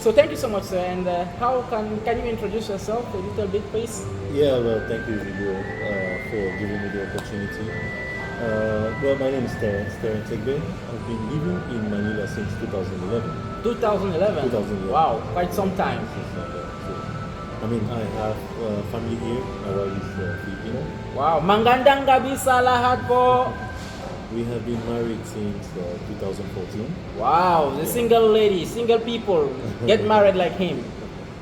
So thank you so much, sir. And how can you introduce yourself a little bit, please? Yeah, well, thank you, Video, for giving me the opportunity. Well, my name is Terence Egbe. I've been living in Manila since 2011. 2011. 2011. Wow, quite some time. I mean, I have family here. My wife is Filipino. Wow, mangandang gabi sa lahat po. We have been married since 2014. Wow, the single lady, single people get married like him.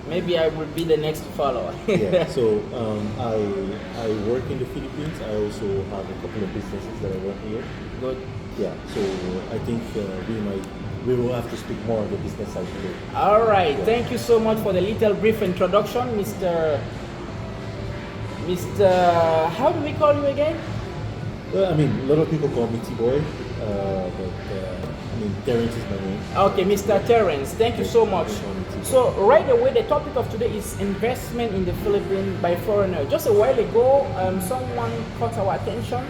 Maybe I will be the next to follow. Yeah. So I work in the Philippines. I also have a couple of businesses that I run here. Good. Yeah. So I think we will have to speak more on the business side today. All right. Yeah. Thank you so much for the little brief introduction, Mr. How do we call you again? Well, I mean, a lot of people call me T-Boy, but I mean, Terence is my name. Okay, Mr. Terence, thank you so much. So right away, the topic of today is investment in the Philippines by foreigners. Just a while ago, someone caught our attention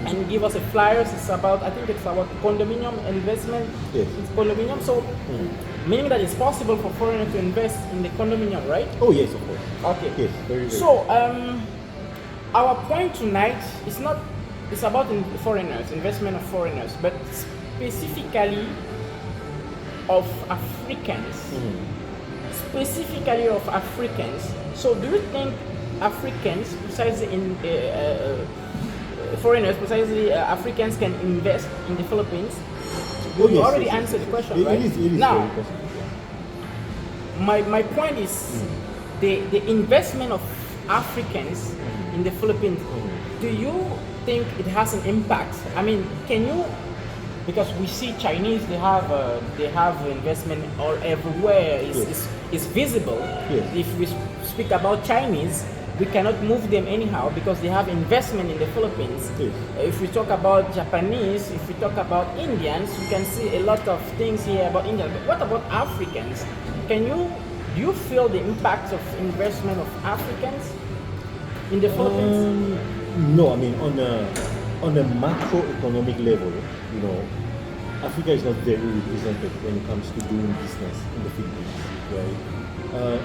and give us a flyers. It's about, I think it's about condominium investment. Yes. It's condominium, so meaning that it's possible for foreigners to invest in the condominium, right? Oh yes, of course. Okay. Yes, very. So our point tonight is not. It's about foreigners, investment of foreigners, but specifically of Africans. Specifically of Africans. So do you think Africans, precisely in foreigners, precisely Africans can invest in the Philippines? You already answered the question, right? It is now, very possible. my point is the investment of Africans in the Philippines. Do you think it has an impact? I mean, can you? Because we see Chinese, they have investment all everywhere. It's visible. Yes. If we speak about Chinese, we cannot move them anyhow because they have investment in the Philippines. Yes. If we talk about Japanese, if we talk about Indians, we can see a lot of things here about India. But what about Africans? Do you feel the impact of investment of Africans in the Philippines? No, I mean on a macroeconomic level, you know, Africa is not very represented when it comes to doing business in the Philippines, right?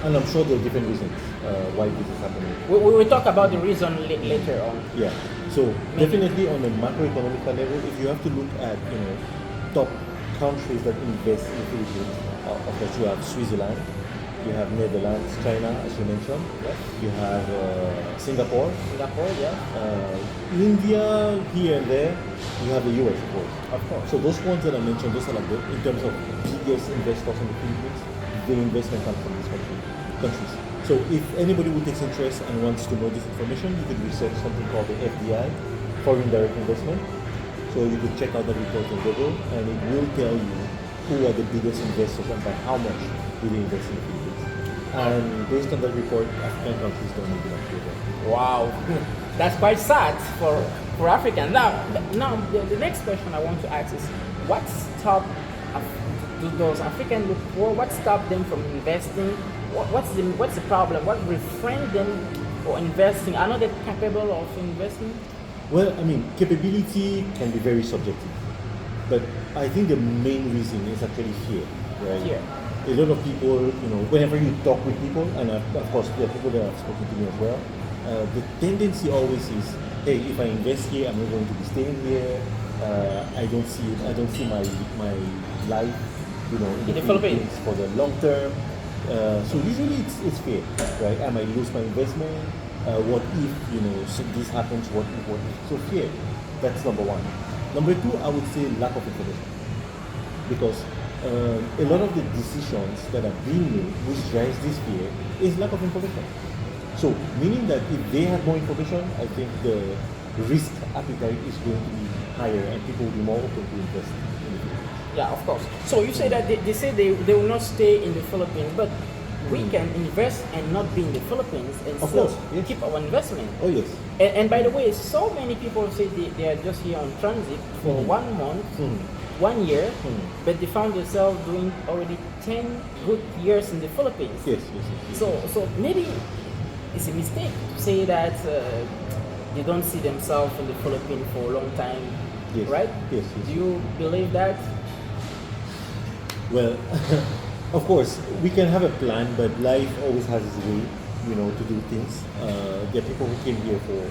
And I'm sure there are different reasons why this is happening. We will talk about the reason later on. Yeah. So definitely on a macroeconomic level, if you have to look at top countries that invest in the Philippines, of course you have Switzerland. You have Netherlands, China, as you mentioned. Yes. You have Singapore. Yeah. India, here and there. You have the US, of course. Of course. So those ones that I mentioned, those are like in terms of biggest investors in the Philippines, the investment comes from these countries. So if anybody who takes interest and wants to know this information, you could research something called the FDI, Foreign Direct Investment. So you could check out the report on Google, and it will tell you who are the biggest investors and by how much do they invest in the Philippines. And based on that report, African countries don't even approve. Wow, that's quite sad for Africans. Now the next question I want to ask is, what stop those Africans look for? What stopped them from investing? What's the problem? What refrained them for investing? Are not they capable of investing? Well, I mean, capability can be very subjective, but I think the main reason is actually fear, right? Fear. A lot of people, whenever you talk with people, and of course there are people that have spoken to me as well, the tendency always is, hey, if I invest here, I'm not going to be staying here. I don't see my life, in the Philippines for the long term. So usually it's fear, right? I might lose my investment. What if so this happens? What if? So fear. That's number one. Number two, I would say lack of information, because a lot of the decisions that are being made, which drives this fear, is lack of information. So, meaning that if they have more information, I think the risk appetite is going to be higher and people will be more open to invest in the Philippines. Yeah, of course. So you say that they say they will not stay in the Philippines, but we can invest and not be in the Philippines and still keep our investment. Oh yes. And by the way, so many people say they are just here on transit for 1 month. 1 year, but they found themselves doing already 10 good years in the Philippines. Yes. So maybe it's a mistake to say that they don't see themselves in the Philippines for a long time, right? Yes. Do you believe that? Well, Of course, we can have a plan, but life always has its way, to do things. There are people who came here for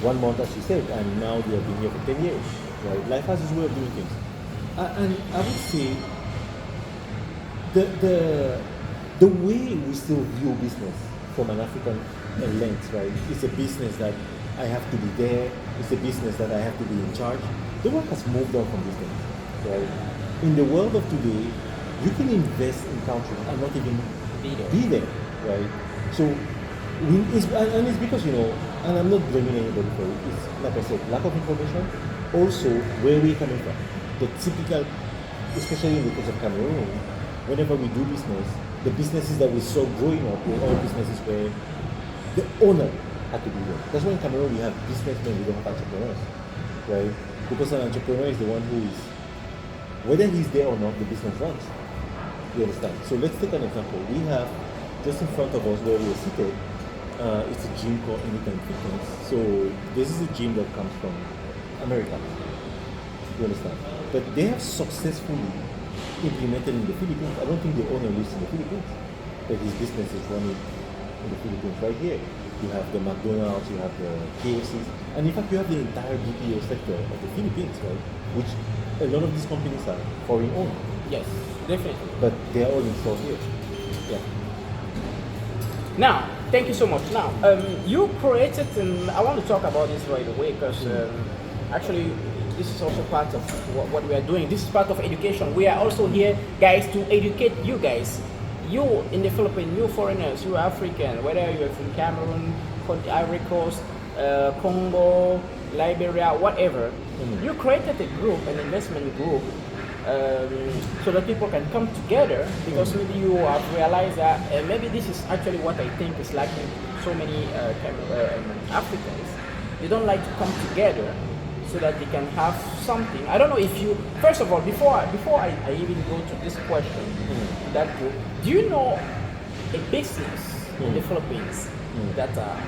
1 month, as you said, and now they have been here for 10 years. Right? Life has its way of doing things. And I would say the way we still view business from an African lens, right? It's a business that I have to be there. It's a business that I have to be in charge. The world has moved on from this thing, right? In the world of today, you can invest in countries and not even be there, right? So, and it's because, and I'm not blaming anybody for it. It's, like I said, lack of information. Also, where we're coming from. The typical, especially in the case of Cameroon, whenever we do business, the businesses that we saw growing up were all businesses where the owner had to be there. That's why in Cameroon we have businessmen, we don't have entrepreneurs, right? Because an entrepreneur is the one who is, whether he's there or not, the business runs. You understand? So let's take an example. We have, just in front of us where we are seated, it's a gym called Anytime Fitness. So this is a gym that comes from America. You understand? But they have successfully implemented in the Philippines. I don't think the owner lives in the Philippines, but his business is running in the Philippines right here. You have the McDonald's, you have the KFCs, and in fact you have the entire BPO sector of the Philippines, right? Which a lot of these companies are foreign owned. Yes, definitely. But they are all installed here. Yeah. Now, thank you so much. Now, you created, and I want to talk about this right away because actually this is also part of what we are doing. This is part of education. We are also here, guys, to educate you guys. You in the Philippines, you foreigners, you African, whether you're from Cameroon, Ivory Coast, Congo, Liberia, whatever, you created a group, an investment group, so that people can come together because maybe you have realized that maybe this is actually what I think is lacking so many Africans. They don't like to come together so that they can have something. I don't know if you, first of all, before I even go to this question, that group, do you know a business in the Philippines that are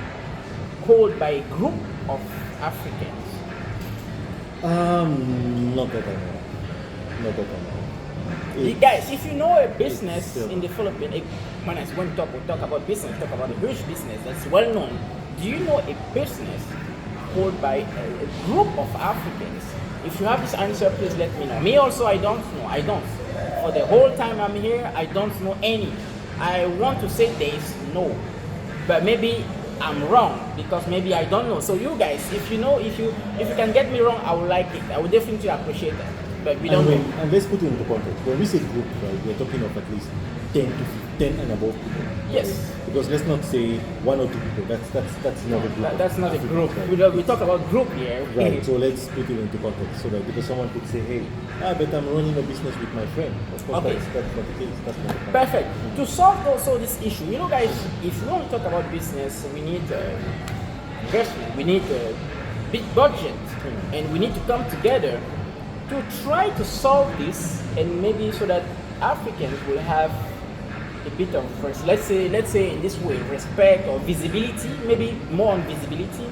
called by a group of Africans? Not that I know. Not that I know. Guys, if you know a business in the Philippines, when we talk about business, talk about a huge business that's well known. Do you know a business called by a group of Africans? If you have this answer, please let me know. Me also, I don't know. I don't. For the whole time I'm here, I don't know any. I want to say there is no, but maybe I'm wrong because maybe I don't know. So you guys, if you know, if you can get me wrong, I would like it. I would definitely appreciate that. But we don't know. And let's put it into context. When we say group, right, we're talking of at least 10 and above people. Yes. Right? Because let's not say 1 or 2 people. That's not a group. That's not a group. Right? We talk about group here. Right. So let's put it into context so that because someone could say, hey, but I'm running a business with my friend. Of course, Okay. that's not the case. That's not the case. Perfect. To solve also this issue, you know, guys, if we want to talk about business, we need investment, we need a big budget, and we need to come together to try to solve this, and maybe so that Africans will have a bit of first, let's say in this way, respect or visibility, maybe more on visibility.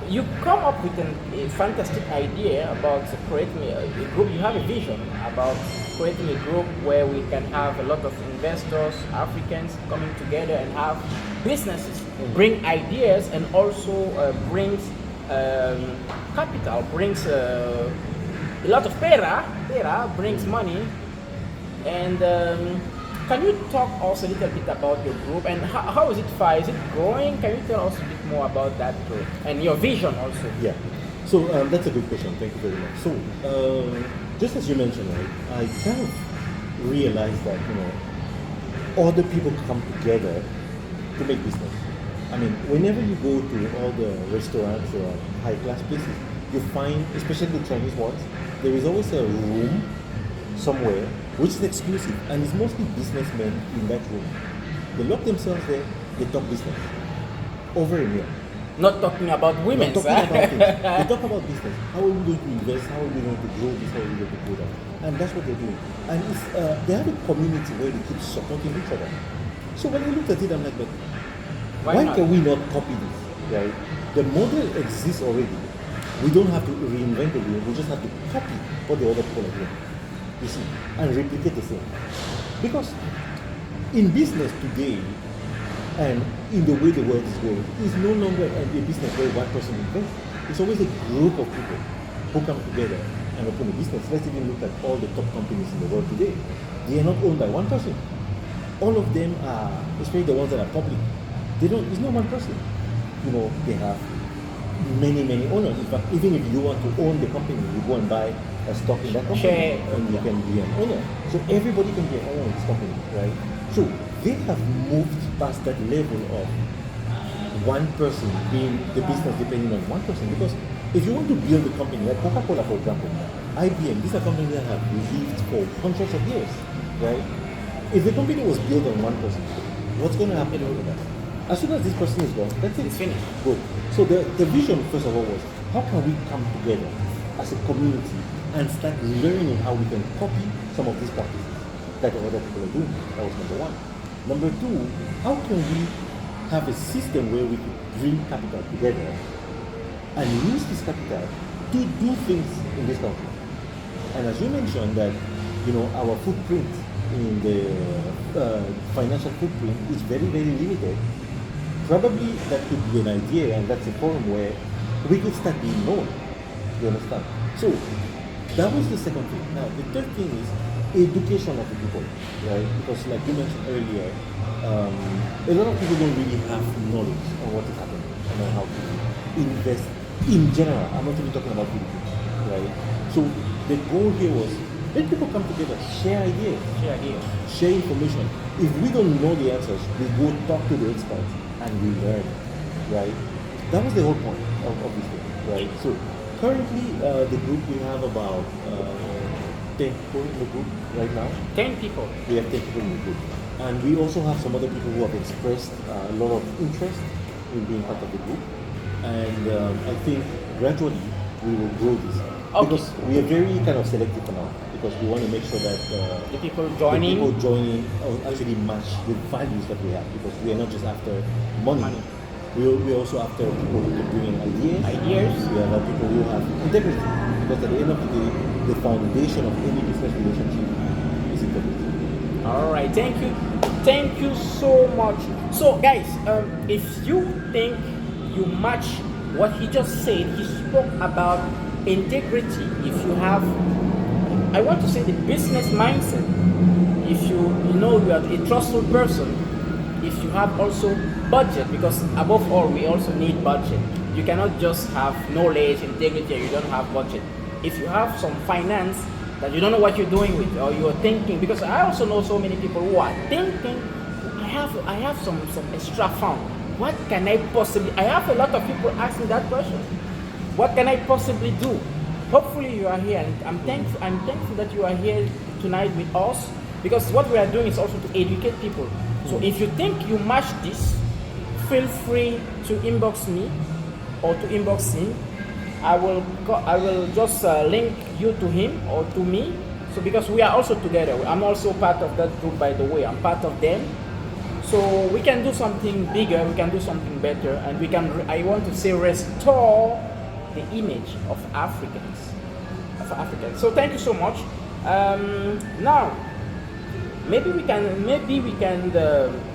You come up with a fantastic idea about creating a group. You have a vision about creating a group where we can have a lot of investors, Africans coming together and have businesses, bring ideas, and also brings capital, brings a lot of pera brings money. And can you talk also a little bit about your group and how is it far? Is it growing? Can you tell us a bit more about that group and your vision also? Yeah. So that's a good question. Thank you very much. So just as you mentioned, right, I kind of realized that other people come together to make business. I mean, whenever you go to all the restaurants or high class places, you find, especially the Chinese ones, there is always a room somewhere which is exclusive, and it's mostly businessmen in that room. They lock themselves there, they talk business over a meal. Not talking about women. Not talking about things. They talk about business. How are we going to invest? How are we going to grow this? How are we going to grow that? And that's what they're doing. And it's, they have a community where they keep supporting each other. So when I looked at it, I'm like, but why can we not copy this? Right? The model exists already. We don't have to reinvent the wheel. We just have to copy what the other people are doing. You see, and replicate the same. Because in business today, and in the way the world is going, it's no longer a business where one person invests. It's always a group of people who come together and open a business. Let's even look at all the top companies in the world today. They are not owned by one person. All of them are, especially the ones that are public, it's not one person. They have many owners. In fact, even if you want to own the company, you go and buy a stock in that company, and you can be an owner. So everybody can be an owner in this company, right? So they have moved past that level of one person being the business depending on one person. Because if you want to build a company, like Coca-Cola, for example, IBM, these are companies that have lived for hundreds of years, right? If the company was built on one person, what's going to happen over that? As soon as this person is gone, that's it. It's finished. Good. So the vision, first of all, was how can we come together as a community and start learning how we can copy some of these practices that other people are doing. That was number one. Number two, how can we have a system where we could bring capital together and use this capital to do things in this country? And as you mentioned that, our footprint in the financial footprint is very limited. Probably that could be an idea, and that's a forum where we could start being known. You understand? So that was the second thing. Now the third thing is education of the people, right? Because like you mentioned earlier, a lot of people don't really have knowledge on what is happening and on how to invest in general. I'm not even talking about Philippines, right? So the goal here was let people come together, share ideas, share information. If we don't know the answers, we go talk to the experts and we learn, right? That was the whole point of this thing, right? So currently, the group, we have about 10 people in the group right now. 10 people. We have 10 people in the group. And we also have some other people who have expressed a lot of interest in being part of the group. And I think gradually we will grow this. Okay. Because we are very kind of selective for now. Because we want to make sure that The people joining actually match the values that we have. Because we are not just after money. We're also after people who can bring in ideas. We are people who have integrity. Because at the end of the day, the foundation of any business relationship is integrity. All right, thank you so much. So guys, if you think you match what he just said, he spoke about integrity. If you have, I want to say, the business mindset, if you are a trustful person, if you have also budget, because above all we also need budget. You cannot just have knowledge, integrity, and you don't have budget. If you have some finance that you don't know what you're doing with, or you are thinking, because I also know so many people who are thinking, I have some extra fund. What can I possibly? I have a lot of people asking that question. What can I possibly do? Hopefully you are here, and I'm thankful that you are here tonight with us, because what we are doing is also to educate people. So if you think you match this, feel free to inbox me or to inbox him. I will just link you to him or to me. So because we are also together, I'm also part of that group, by the way. I'm part of them. So we can do something bigger, we can do something better, and we can, I want to say, restore the image of Africans. So thank you so much. Now, maybe we can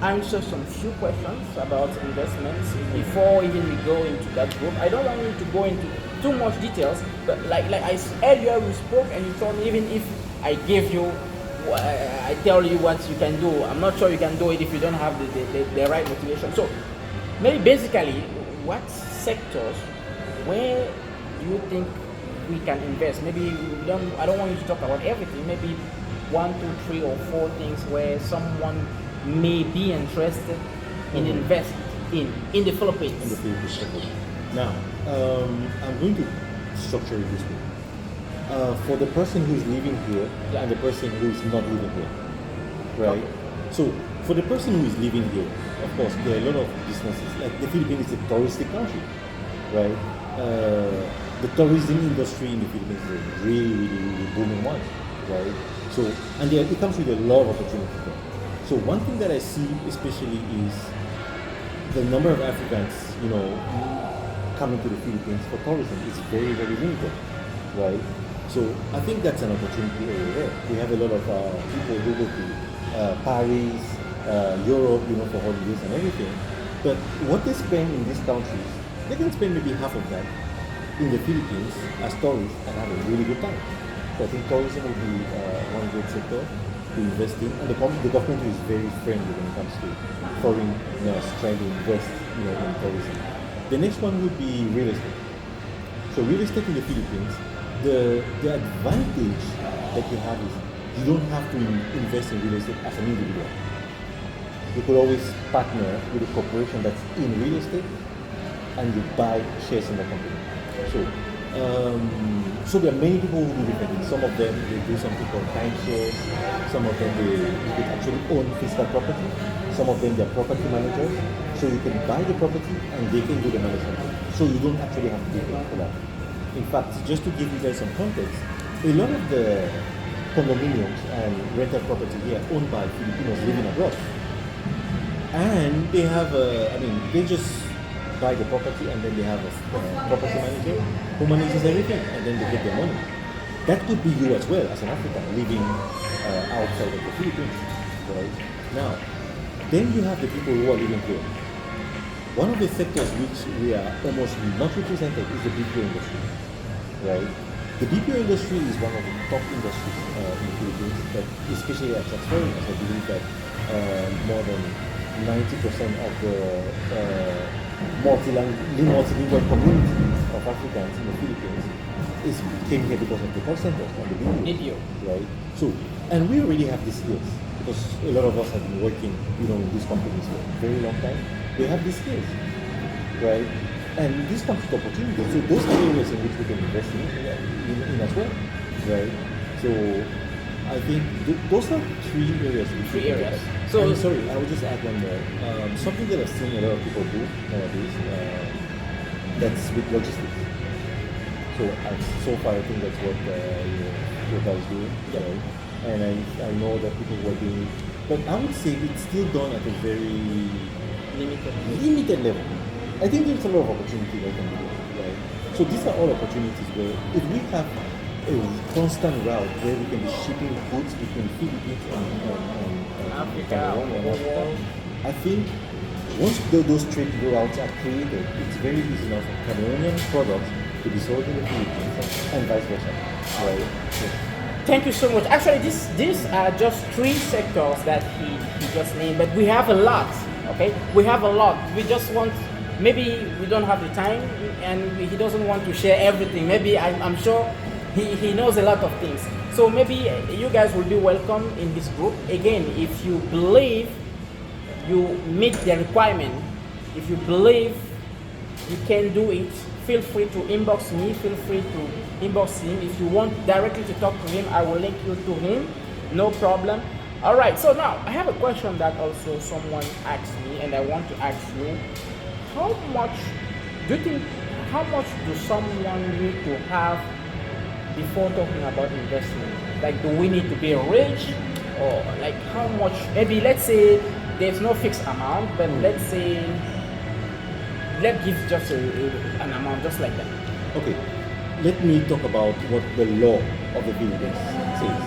answer some few questions about investments before even we go into that group. I don't want you to go into too much details, but like I earlier we spoke, and you told me even if I give you, I tell you what you can do, I'm not sure you can do it if you don't have the right motivation. So maybe basically, what sectors, where do you think we can invest? Maybe I don't want you to talk about everything. Maybe 1, 2, 3, or 4 things where someone may be interested in investing in the Philippines. In the Philippines. Now, I'm going to structure it this way. For the person who is living here and the person who is not living here, right? Okay. So, for the person who is living here, of course, there are a lot of businesses. Like the Philippines is a touristic country, right? The tourism industry in the Philippines is a really booming one, right? So, and it comes with a lot of opportunities there. So one thing that I see especially is the number of Africans, coming to the Philippines for tourism is very limited, right? So I think that's an opportunity over there. We have a lot of people who go to Paris, Europe, for holidays and everything. But what they spend in these countries, they can spend maybe half of that in the Philippines as tourists and have a really good time. So I think tourism will be one great sector to invest in, and the government is very friendly when it comes to foreigners trying to invest, in tourism. The next one would be real estate. So real estate in the Philippines, the advantage that you have is you don't have to invest in real estate as an individual. You could always partner with a corporation that's in real estate and you buy shares in the company. So there are many people who do different things. Some of them they do something called time shares. Some of them they actually own physical property. Some of them they're property managers. So you can buy the property and they can do the management. So you don't actually have to do it for that. In fact, just to give you guys some context, a lot of the condominiums and rental property here are owned by Filipinos living abroad. And they have they just buy the property and then they have a property manager who manages everything and then they get their money. That could be you as well as an African living outside of the Philippines, right? Now, then you have the people who are living here. One of the sectors which we are almost not represented is the BPO industry, right? The BPO industry is one of the top industries in the Philippines, but especially at foreigners. I believe that more than 90% of the multilingual community of Africans in the Philippines came here because of the call centers and the BPO, right? So, and we already have these skills because a lot of us have been working, in these companies for a very long time. We have these skills, right? And this comes with opportunities. So those are areas in which we can invest in as well, right? So I think those are three areas. So sorry, I will just add one more. Something that I've seen a lot of people do nowadays, that's with logistics. So far I think that's what you guys do, right? And I know that people were doing it, but I would say it's still done at a very limited level. I think there's a lot of opportunity that can be done, right? So these are all opportunities where if we have a constant route where we can be shipping goods between Philippines and Africa, I think once those trade routes are created, it's very easy now for Cameroonian products to be sold in the Philippines and vice versa, right? Yes. Thank you so much. Actually, these are just three sectors that he just named, but we have a lot. Okay, we have a lot. We just want. Maybe we don't have the time, and he doesn't want to share everything. Maybe I'm sure he knows a lot of things. So maybe you guys will be welcome in this group. Again, if you believe you meet the requirement, if you believe you can do it, feel free to inbox me, feel free to inbox him. If you want directly to talk to him, I will link you to him, no problem. All right, so now I have a question that also someone asked me, and I want to ask you. How much do someone need to have before talking about investment? Like, do we need to be rich, or like how much? Maybe let's say there's no fixed amount, but let's give just an amount, just like that. Okay, let me talk about what the law of the Philippines says,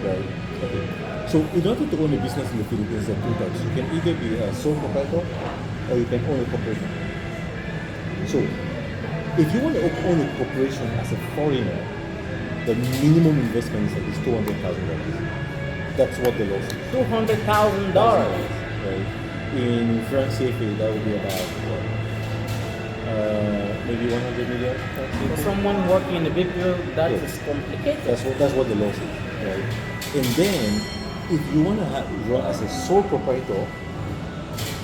right? Okay, so in order to own a business in the Philippines, there are two types. You can either be a sole proprietor or you can own a corporation. So, if you want to own a corporation as a foreigner, the minimum investment is at least $200,000. That's what the law says. $200,000. Right? In France CFA, that would be about maybe 100 million. For someone working in the BPO, that is complicated. That's what the law says, right? And then, if you want to run as a sole proprietor,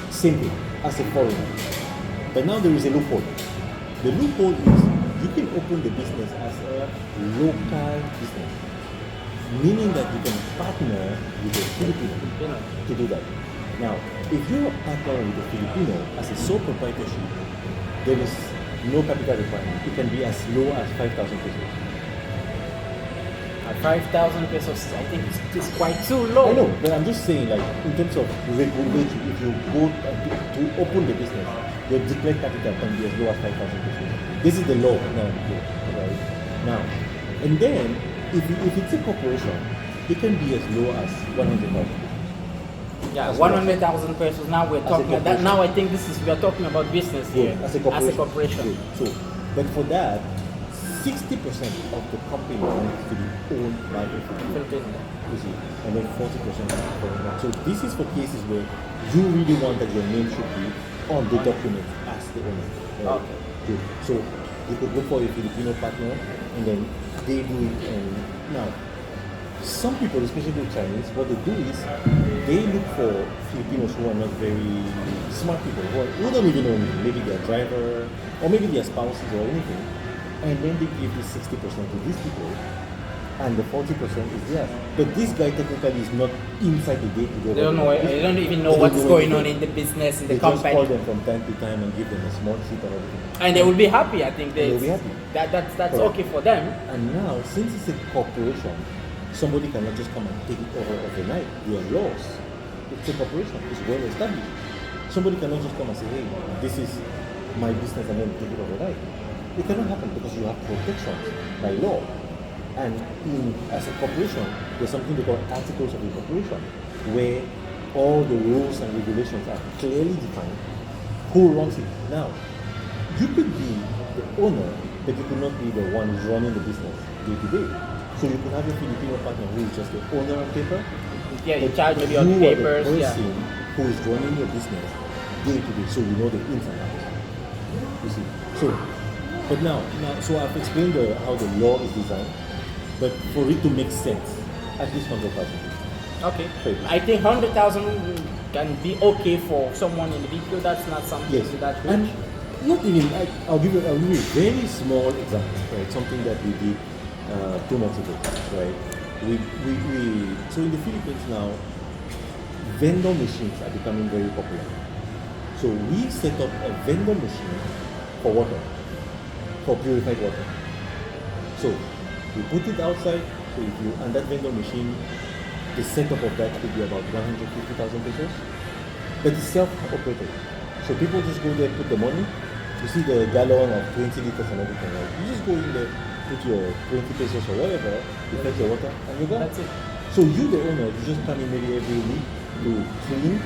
same thing, as a foreigner. But now there is a loophole. The loophole is you can open the business as a local business, meaning that you can partner with a Filipino to do that. Now, if you are partnering with a Filipino as a sole proprietorship, there is no capital requirement. It can be as low as 5,000 pesos. 5,000 pesos, I think it's quite too low. I know, but I'm just saying, like, in terms of regulatory, if you go to open the business, your declared capital can be as low as 5,000 pesos. This is the law now, right? Now, and then, if it's a corporation, it can be as low as 100,000 pesos. Yeah, as well. 100,000 pesos. Now we're As a talking about that. corporation. Now I think we are talking about business here. As a corporation. As a corporation. Good. So, but for that, 60% of the company needs to be owned by a Filipino. Filipino. You see, and then 40% is foreign. So this is for cases where you really want that your name should be on the document as the owner. Right? Okay. Good. So you could look for a Filipino partner, and then they do it. And now, some people, especially the Chinese, what they do is they look for Filipinos who are not very smart people, who don't even know me. Maybe their driver, or maybe their spouses or anything. And then they give this 60% to these people, and the 40% is theirs. But this guy technically is not inside the day-to-day. They don't know. They don't even know what's going on in the business, in the They just company. call them from time to time and give them a small sheet or everything. And they will be happy. I think They'll be happy. That's Correct. okay for them. And now, since it's a corporation, somebody cannot just come and take it over overnight. There are laws. It's a corporation. It's well established. Somebody cannot just come and say, hey, this is my business and then take it overnight. It cannot happen because you have protections by law. And as a corporation, there's something they call articles of incorporation, where all the rules and regulations are clearly defined. Who runs it? Now, you could be the owner, but you could not be the one running the business day to day. So you could have a Filipino partner who is just the owner on paper. Yeah, in but charge of your you papers. are the Yeah. person who is running your business day to day, so you know the ins and outs. You see. But now, so I've explained how the law is designed, but for it to make sense, at least 100,000. Okay. Right. I think 100,000 can be okay for someone individual. That's not something Yes, that and rich. not even. I'll give you a very small example. Right, something that we did 2 months ago. Right, we so in the Philippines now, vendor machines are becoming very popular. So we set up a vendor machine for water, for purified water. So we put it outside. So if you and that vendor machine, the setup of that could be about 150,000 pesos. But it's self-operated. So people just go there, put the money. You see the gallon of 20 liters and everything, right? You just go in there, put your 20 pesos or whatever, you fetch your water, and you go. That's it. So you, the owner, you just come in maybe every week to clean,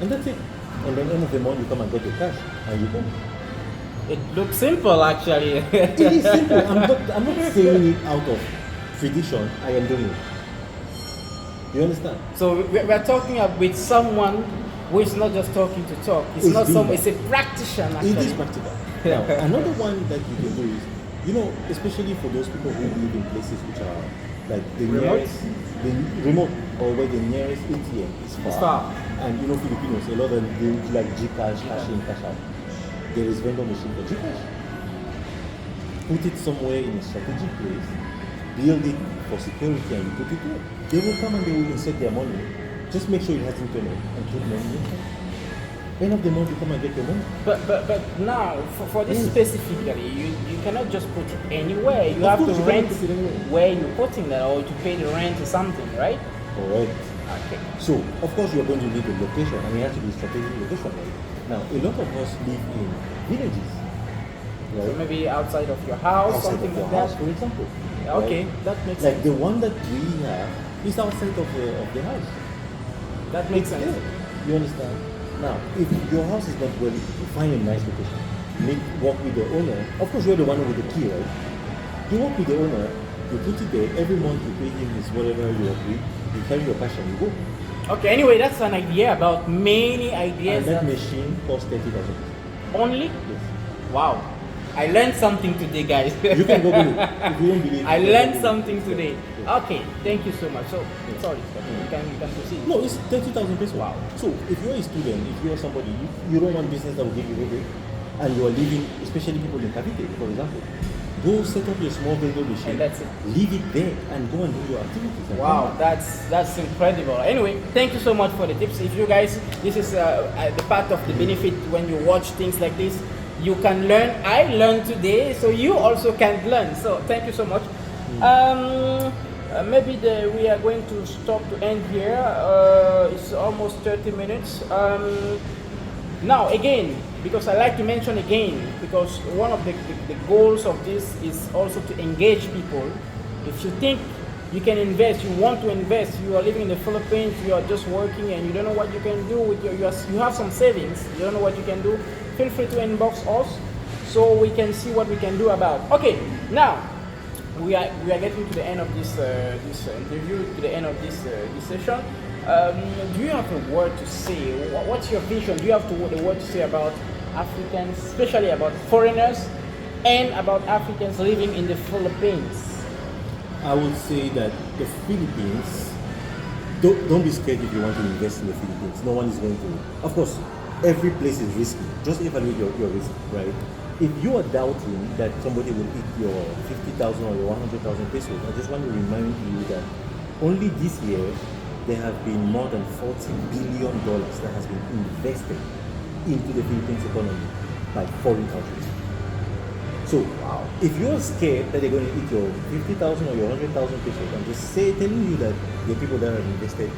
and that's it. And then end of the month, you come and get your cash, and you go. It looks simple, actually. It is simple. I'm not saying it out of tradition. I am doing it. You understand? So we're talking with someone who is not just talking to talk. It's It's not doing some. that. It's a practitioner. It Actually. is practical. Now, another one that you can do is, especially for those people who live in places which are like the Remote? nearest, the remote, or where the nearest ATM is far. It's far. And Filipinos, a lot of them do like Gcash, cash in, cash out. There is vendor machine for Gcash. Put it somewhere in a strategic place, build it for security, and you put it there. They will come and they will insert their money. Just make sure it has internet and put money inside. End of the month, you come and get your money. But now for this Yes. specifically, you cannot just put it anywhere. You Of have to course you cannot rent put it anywhere. where you're putting that, or to pay the rent or something, right? Alright. Okay. So, of course, you are going to need a location, and it has to be a strategic location. Right? Now, a lot of us live in villages. So Right? maybe outside of your house, Outside something of your like house, that. for example. Okay, Right? that makes Like sense. the one that we have is outside of the house. That makes sense. Yeah. You understand? Now, if your house is not well, find a nice location. Work with the owner. Of course, you're the one with the key, right? You work with the owner, you put it there, every month you pay him his whatever you agree, you carry your cash and you go. Okay. Anyway, that's an idea about many ideas. And that that machine costs 30,000. only. Yes. Wow. I learned something today, guys. You can Google it. If you don't believe I you can learned Google it. something today. Yeah. Okay, thank you so much. So, Yeah. sorry, you can proceed. No, it's 30,000 pesos. Wow. So if you're a student, if you're somebody, you don't want business that will give you headache, and you are living, especially people in Cavite, for example, go set up your small vendor machine. And that's it. Leave it there and go and do your activities. and Wow, come back. that's incredible. Anyway, thank you so much for the tips. If you guys, this is the part of the benefit when you watch things like this, you can learn. I learned today, so you also can learn. So thank you so much. Maybe we are going to stop to end here. It's almost 30 minutes. Now again, because I like to mention again, because one of the goals of this is also to engage people. If you think you can invest, you want to invest, you are living in the Philippines, you are just working and you don't know what you can do with you have some savings, you don't know what you can do, feel free to inbox us so we can see what we can do about. Okay, now we are getting to the end of this interview, to the end of this session. Do you have a word to say? What's your vision? Do you have a word to say about Africans, especially about foreigners, and about Africans living in the Philippines? I would say that the Philippines, don't be scared if you want to invest in the Philippines. No one is going to. Of course, every place is risky. Just evaluate your risk, right? If you are doubting that somebody will eat your 50,000 or your 100,000 pesos, I just want to remind you that only this year there have been more than $40 billion that has been invested into the Philippines economy by foreign countries. So, if you're scared that they're going to eat your 50,000 or your 100,000 pesos, I'm just telling you that there are people that have invested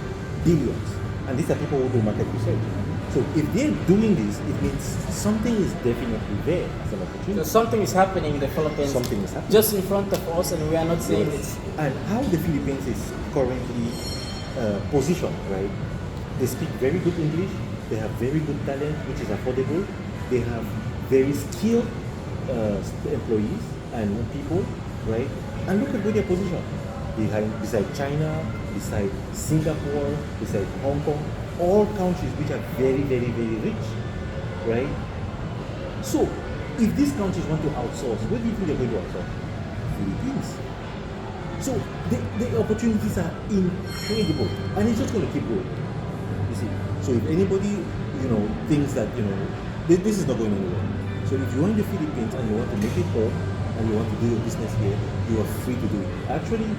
billions, and these are people who do market research. So, if they're doing this, it means something is definitely there as an opportunity. So something is happening in the Philippines. Something is happening just in front of us, and we are not seeing it. And how the Philippines is currently positioned, right? They speak very good English. They have very good talent, which is affordable. They have very skilled employees and people, right? And look at where they're positioned. Beside China, beside Singapore, beside Hong Kong, all countries which are very, very, very rich, right? So, if these countries want to outsource, where do you think they're going to outsource? Philippines. So, the opportunities are incredible, and it's just going to keep growing. You see. So, if anybody, thinks that, this is not going anywhere. So, if you're in the Philippines and you want to make it work, and you want to do your business here, you are free to do it. Actually,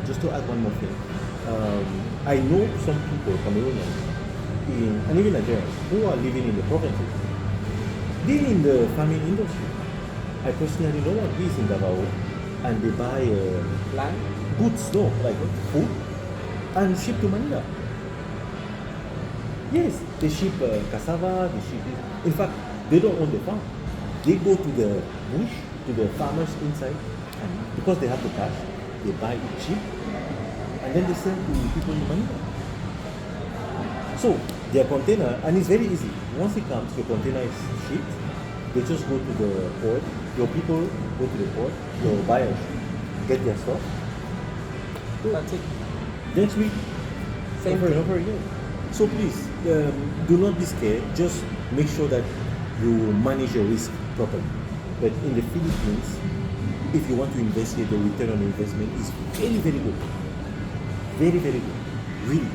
just to add one more thing, I know some people, Cameroonians, and even Nigerians, who are living in the provinces. They're in the farming industry. I personally know one. He's in Davao, and they buy Land? goods, like food, and ship to Manila. Yes, they ship cassava, they ship this. In fact, they don't own the farm. They go to the bush, to the farmers inside, and because they have the cash, they buy it cheap, and then they sell to people in Manila. So, their container, and it's very easy. Once it comes, your container is shipped. They just go to the port. Your people go to the port. Your buyers get their stuff. That's it. Next week, Same over and thing. over again. So please, do not be scared. Just make sure that you manage your risk properly. But in the Philippines, if you want to invest here, the return on investment is very, very good. Very, very good. Really.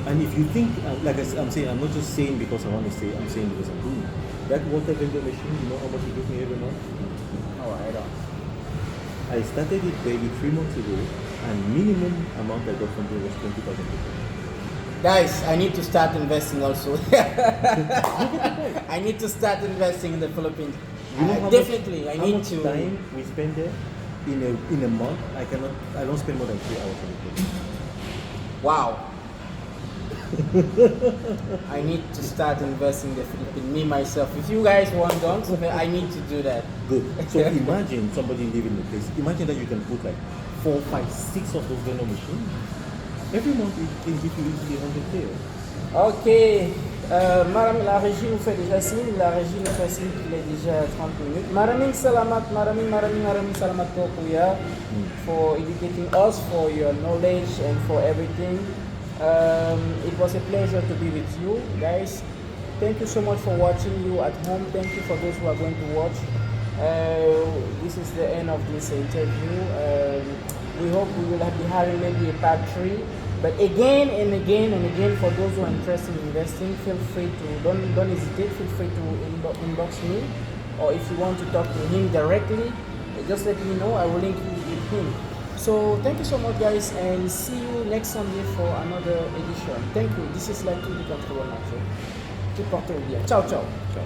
And if you think, like I'm saying, I'm not just saying because I want to say, I'm saying because I'm doing it. That water vendor machine, you know how much it gives me every month? Oh, I don't. I started it maybe 3 months ago, and minimum amount I got from there was 20,000 pesos. Guys, I need to start investing also. I need to start investing in the Philippines. You know Definitely, I how need much to. time we spend there? In a month, I don't spend more than 3 hours on the place. Wow. I need to start investing in the Philippines, me myself. If you guys don't, I need to do that. Good. So imagine somebody living in the place. Imagine that you can put like 4, 5, 6 of those vendor machines. Every month it can give you easily 100K. Ok. Madame la régie nous fait déjà signe. La régie nous fait signe qu'il est déjà 30 minutes. Maraming salamat, maraming salamat po kuya for educating us, for your knowledge and for everything. It was a pleasure to be with you guys. Thank you so much for watching. You at home, thank you for those who are going to watch. This is the end of this interview. We hope we will be having maybe a part 3. But again and again and again, for those who are interested in investing, feel free to don't hesitate. Feel free to inbox me, or if you want to talk to him directly, just let me know. I will link you with him. So thank you so much, guys, and see you next Sunday for another edition. Thank you. This is Like to the Control Macho. Portez-vous bien. Ciao, ciao. Ciao.